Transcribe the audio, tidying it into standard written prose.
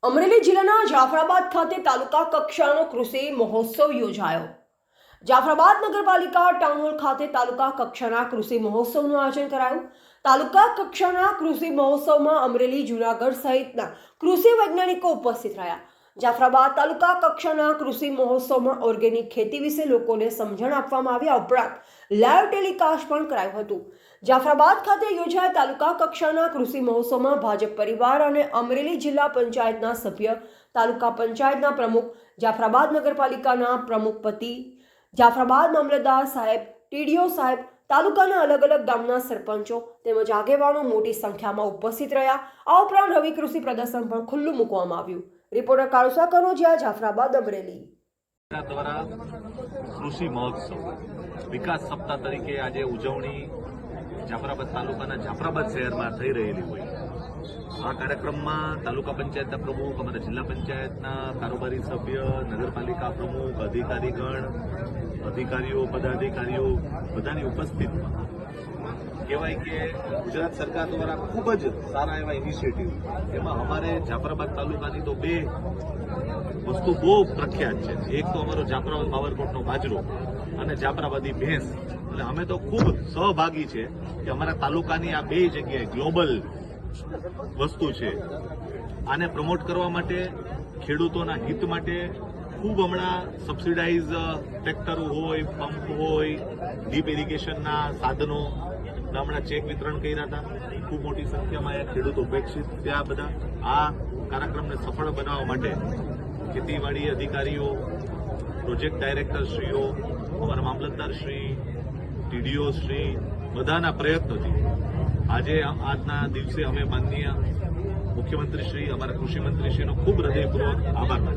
અમરેલી જિલ્લાના જાફરાબાદ ખાતે તાલુકા કક્ષાનો કૃષિ મહોત્સવ યોજાયો। જાફરાબાદ નગરપાલિકા ટાઉન હોલ ખાતે તાલુકા કક્ષાના કૃષિ મહોત્સવનું આયોજન કરાયું। તાલુકા કક્ષાના કૃષિ મહોત્સવમાં અમરેલી, જૂનાગઢ સહિતના કૃષિ વૈજ્ઞાનિકો ઉપસ્થિત રહ્યા। જાફરાબાદ તાલુકા કક્ષાના કૃષિ મહોત્સવમાં ઓર્ગેનિક ખેતી વિશે લોકોને સમજણ આપવામાં આવી। આ ઉપરાંત લાઈવ ટેલિકાસ્ટ પણ કરાયું હતું। જાફરાબાદ ખાતે યોજાયેલ તાલુકા કક્ષાના કૃષિ મહોત્સવમાં ભાજપ પરિવાર અને અમરેલી જિલ્લા પંચાયતના સભ્ય, તાલુકા પંચાયતના પ્રમુખ, જાફરાબાદ નગરપાલિકાના પ્રમુખપતિ, જાફરાબાદ મામલતદાર સાહેબ, ટીડીઓ સાહેબ, તાલુકાના અલગ અલગ ગામના સરપંચો તેમજ આગેવાનો મોટી સંખ્યામાં ઉપસ્થિત રહ્યા। આ ઉપરાંત રવિ કૃષિ પ્રદર્શન પણ ખુલ્લું મૂકવામાં આવ્યું। રિપોર્ટર કાળુસા કનોજિયા, જાફરાબાદ, અમરેલી। દ્વારા કૃષિ મહોત્સવ વિકાસ સપ્તાહ તરીકે આજે ઉજવણી જાફરાબાદ તાલુકાના જાફરાબાદ શહેરમાં થઈ રહેલી હોય। આ કાર્યક્રમમાં તાલુકા પંચાયતના પ્રમુખ, અમારા જિલ્લા પંચાયતના કારોબારી સભ્ય, નગરપાલિકા પ્રમુખ, અધિકારીગણ, અધિકારીઓ, પદાધિકારીઓ બધાની ઉપસ્થિતિમાં કહેવાય કે ગુજરાત સરકાર દ્વારા ખૂબ જ સારા એવા ઇનિશિયેટિવ, એમાં અમારે જાફરાબાદ તાલુકાની તો બે વસ્તુ બહુ પ્રખ્યાત છે। એક તો અમારો જાફરાબાદ બાવરકોટનો બાજરો અને જાફરાબાદી ભેંસ, એટલે અમે તો ખૂબ સહભાગી છે કે અમારા તાલુકાની આ બે જગ્યાએ ગ્લોબલ વસ્તુ છે। આને પ્રમોટ કરવા માટે, ખેડૂતોના હિત માટે ખૂબ હમણાં સબસિડાઇઝ ટ્રેક્ટરો હોય, પંપ હોય, ડીપ ઇરિગેશનના સાધનો હમણાં ચેક વિતરણ કર્યા હતા। ખૂબ મોટી સંખ્યામાં એ ખેડૂતો ઉપેક્ષિત ત્યાં બધા આ કાર્યક્રમને સફળ બનાવવા માટે ખેતીવાડી અધિકારીઓ, પ્રોજેક્ટ ડાયરેક્ટરશ્રીઓ, અમારા મામલતદારશ્રી, ટીડીઓશ્રી બધાના પ્રયત્નોથી આજે આજના દિવસે અમે માનનીય મુખ્યમંત્રીશ્રી, અમારા કૃષિમંત્રીશ્રીનો ખૂબ હૃદયપૂર્વક આભાર માનીએ।